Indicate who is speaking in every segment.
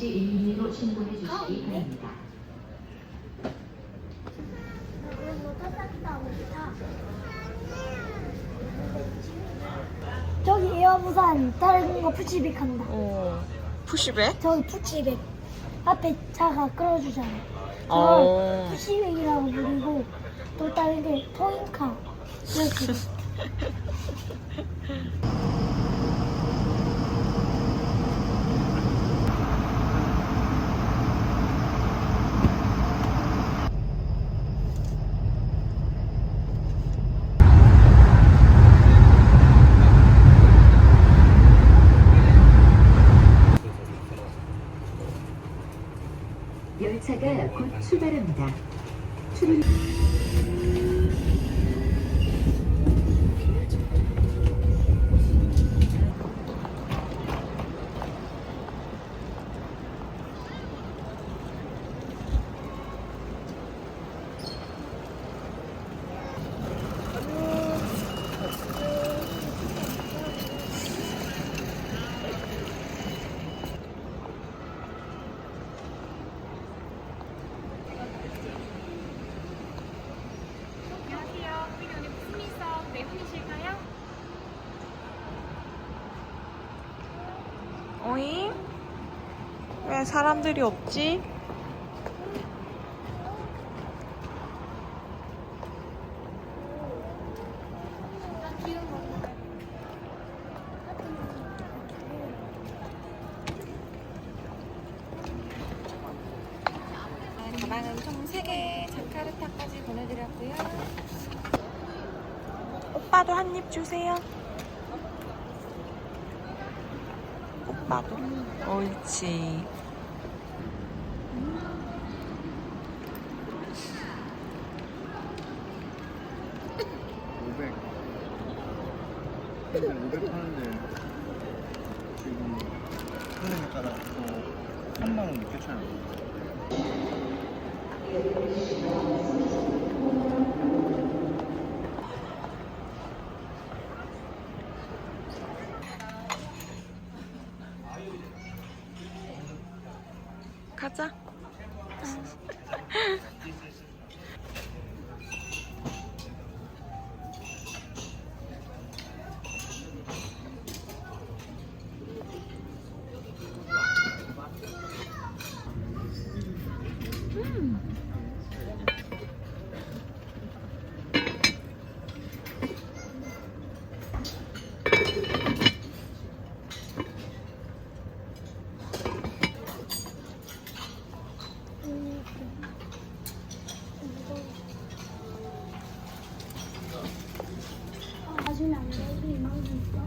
Speaker 1: 112 112로 신고해 주시기 바랍니다.
Speaker 2: 저기 에어부산 다른 거 푸시백 한다.
Speaker 3: 푸시백?
Speaker 2: 저기 푸시백 앞에 차가 끌어주잖아.
Speaker 3: 어.
Speaker 2: 저걸 푸시백이라고 부르고 또 다른 게 토잉카 이렇게.
Speaker 1: 열차가 곧 출발합니다. 출입
Speaker 4: 안녕하세요. 우리 오늘 무슨 일 있어? 네 분이실까요?
Speaker 3: 어잉? 왜 사람들이 없지?
Speaker 4: 가방은 총 3개, 자카르타까지 보내드렸고요.
Speaker 3: 오빠도 한 입 주세요. 오빠도. 옳지.
Speaker 5: 근데 500 하는데 지금 은행에 따라 또 3만 원 늦게 쳐요.
Speaker 3: 가자.
Speaker 2: 아주면 안 돼. 우리 망고 있어.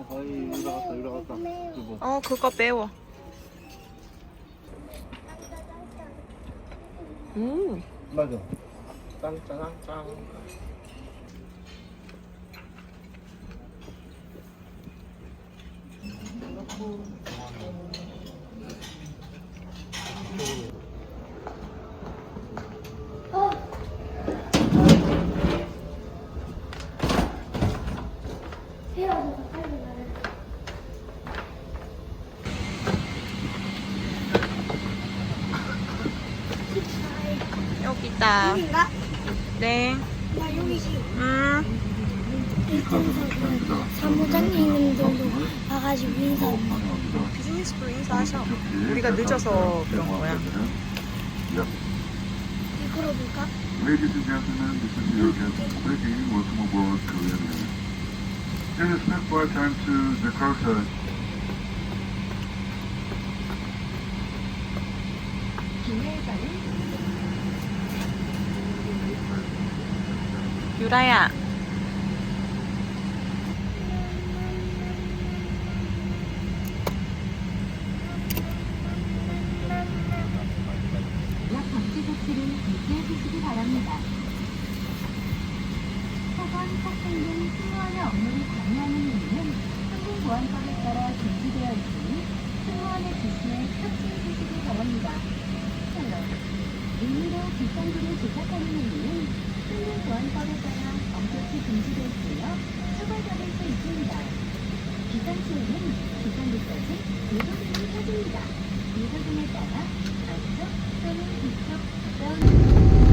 Speaker 5: 거의 이리 갔다. 여보.
Speaker 3: 그거 매워.
Speaker 5: 맞아. 짱짱짱.
Speaker 2: 헤어져서 빨리 말해.
Speaker 3: 여기다.
Speaker 2: 여기인가?
Speaker 3: 네.
Speaker 2: 나 여기지. 사무장님들도 와가지고 인사한다.
Speaker 3: 비즈니스로 인사하셔. 우리가 늦어서 그런 거야.
Speaker 2: 걸어볼까?
Speaker 6: Ladies and gentlemen, this is Jürgen speaking. Welcome aboard Korean Air. It is now flight time to Jakarta.
Speaker 3: 유라야.
Speaker 1: 약 방지턱 조치를 유지해 주시기 바랍니다. 폭언, 폭행 등 승무원의 업무를 방해하는 행위는 항공보안법에 따라 금지되어 있으니 승무원의 지시에 협조해 주시기 바랍니다. 임의로 뒷장비를 조작하는 행위는 항공보안법에 따라 엄격히 금지되어 있으며 처벌받을 수 있습니다. 비상시에는 뒷장비까지 요소등이 켜집니다. 요소등에 따라 앞쪽 또는 뒤쪽 가까운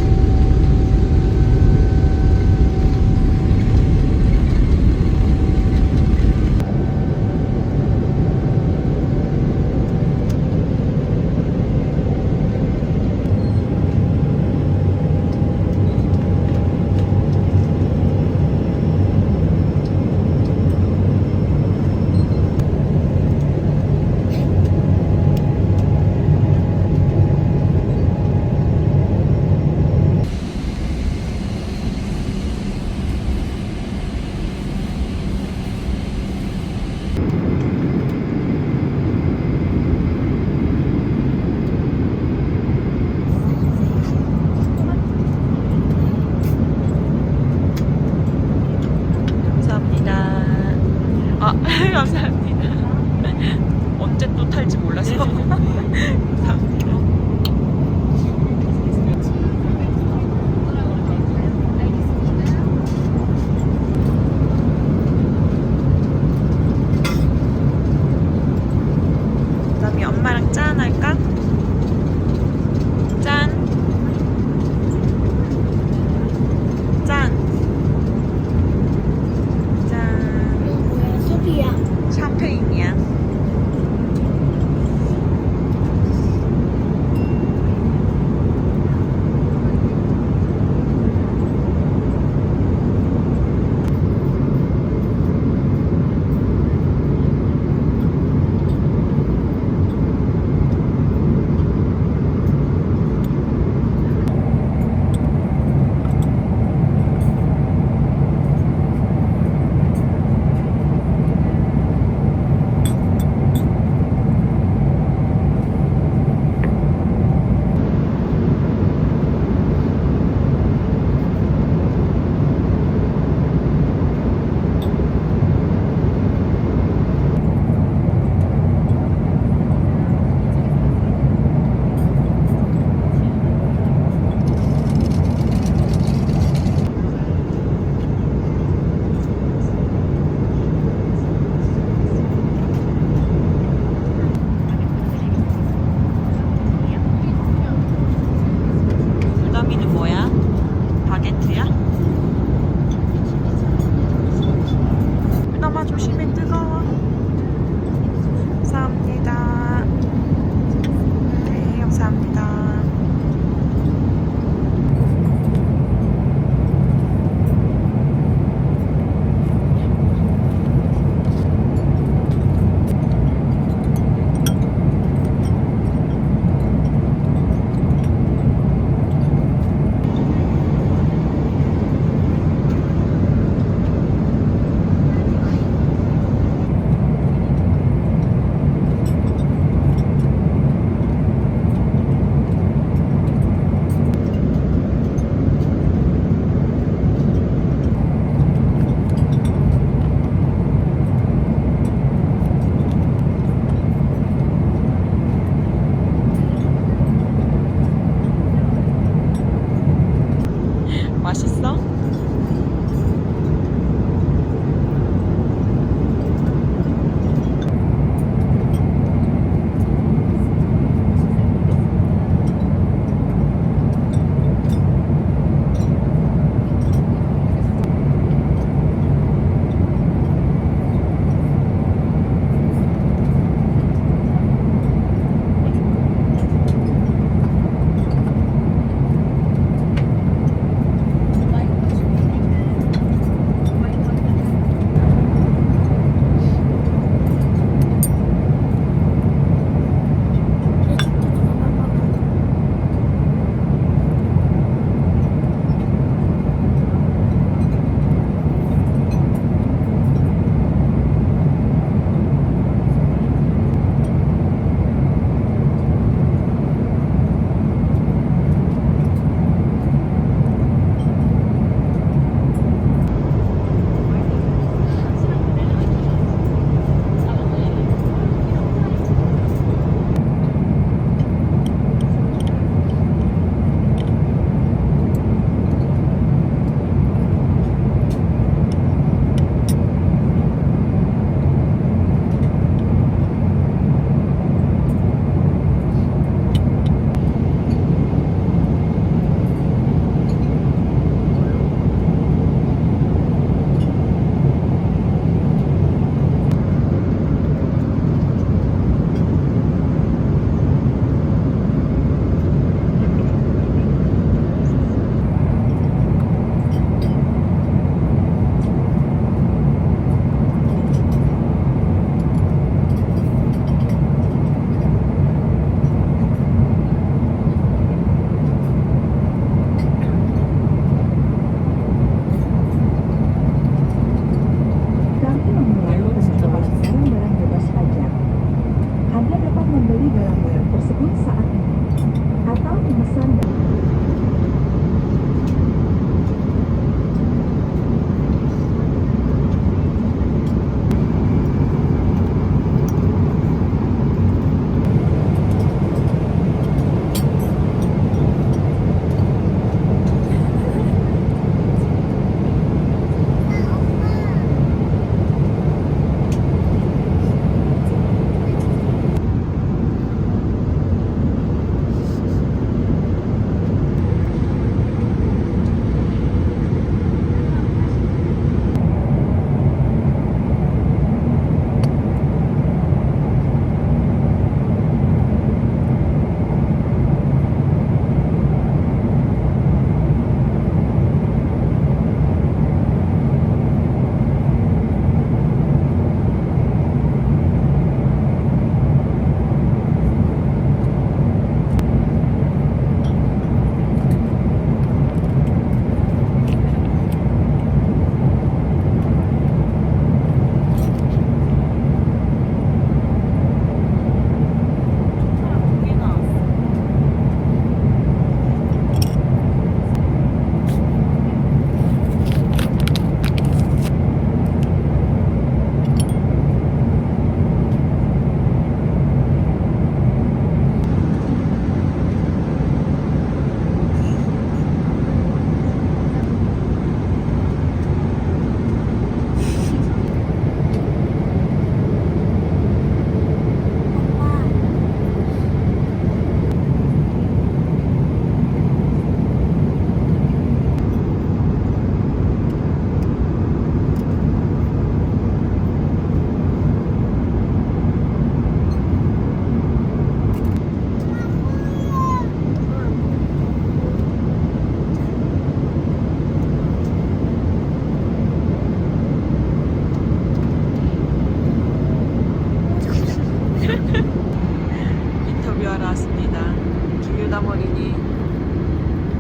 Speaker 3: 어린이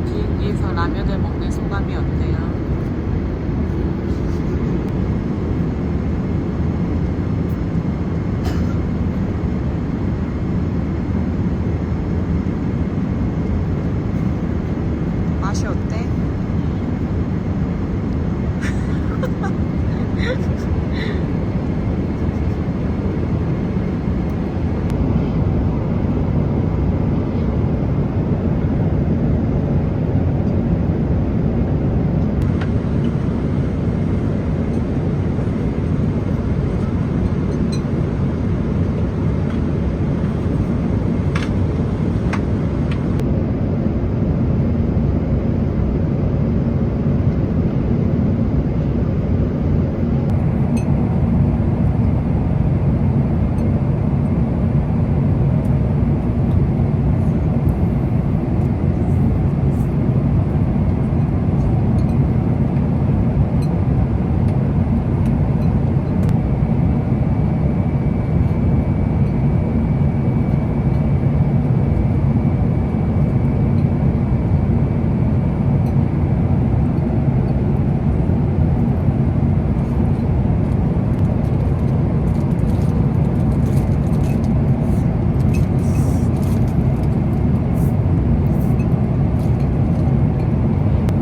Speaker 3: 비행기에서 라면을 먹는 소감이 어때요? 맛이 어때?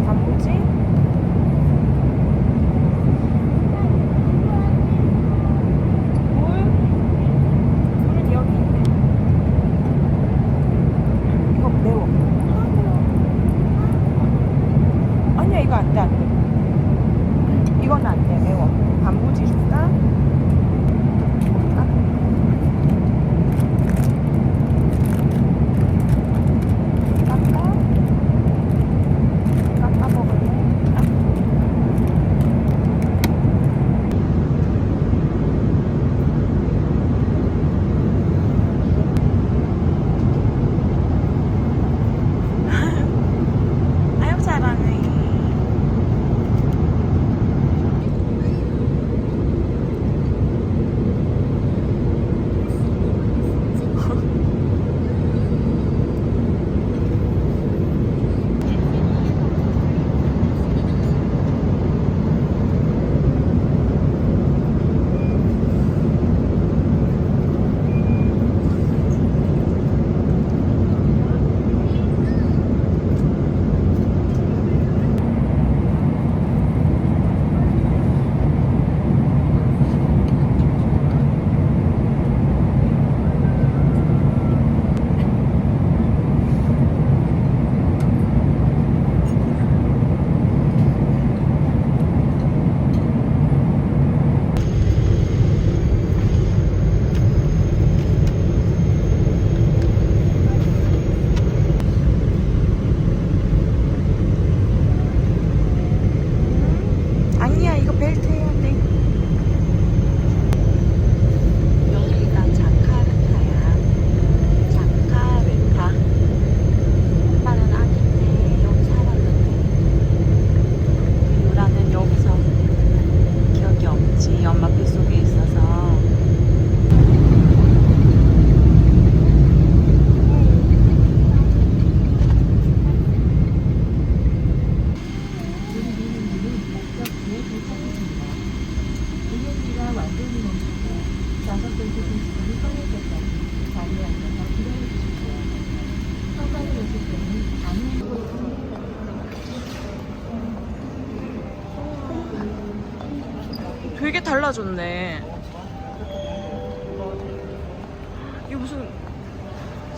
Speaker 3: 단무지? 물은 여기 있네. 이거 매워. 아니야, 이거 안 돼, 안 돼. 이건 안 돼, 매워. 단무지 줄까? 깎아? 깎아 먹을래? 아유, 잘하네. 아니야, 이거 벨트 해야 돼. 여기가 자카르타야. 자카르타. 오빠는 아닌데 여기 살았는데. 유라는 여기서 기억이 없지. 엄마 뱃속에 있어서.
Speaker 1: 비행기가 완전히 멈추고 좌석벨트 시스템이 꺼질 때까지 자리에 앉아서 기다려주시고요. 성과를 오실 때는 안내
Speaker 3: 되게 달라졌네. 이거 무슨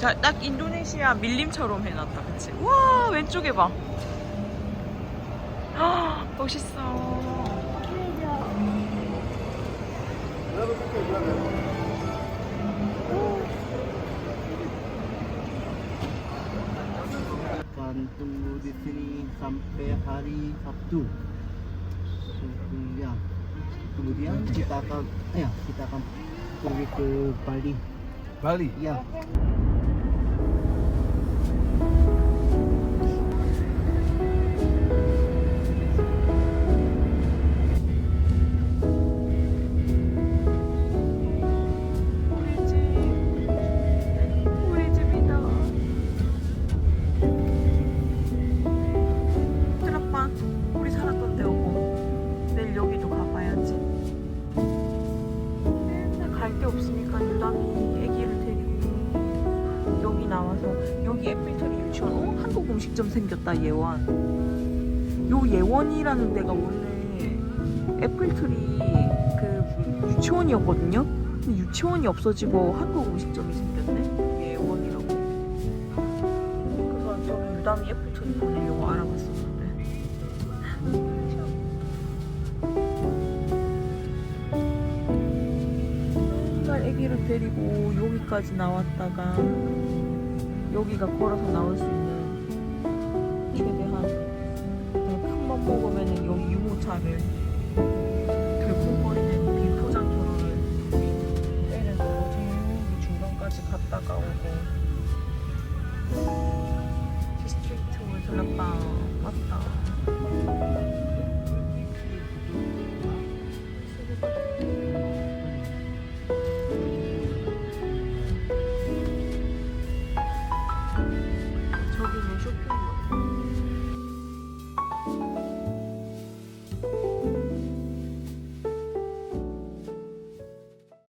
Speaker 3: 딱 인도네시아 밀림처럼 해놨다, 그치? 와, 왼쪽에 봐. 멋있어.
Speaker 5: Akan tunggu di sini sampai hari Sabtu. Ya. Kemudian kita akan pergi ke Bali. Bali? Ya.
Speaker 3: 우리 집이다. 음식점 생겼다 예원. 요 예원이라는 데가 원래 애플트리 그 유치원이었거든요. 근데 유치원이 없어지고 한국 음식점이 생겼네. 예원이라고. 그래서 저기 유담이 애플트리 보내려고 알아봤었는데. 맨날 애기를 데리고 여기까지 나왔다가 여기가 걸어서 나올 수 있는 최대한 그냥 큰맘 먹으면은 여기 유모차를 들컹거리는 비포장 도로를 때려서 저기 중간까지 갔다가 오고 디스트릭트 월드락방 맞다.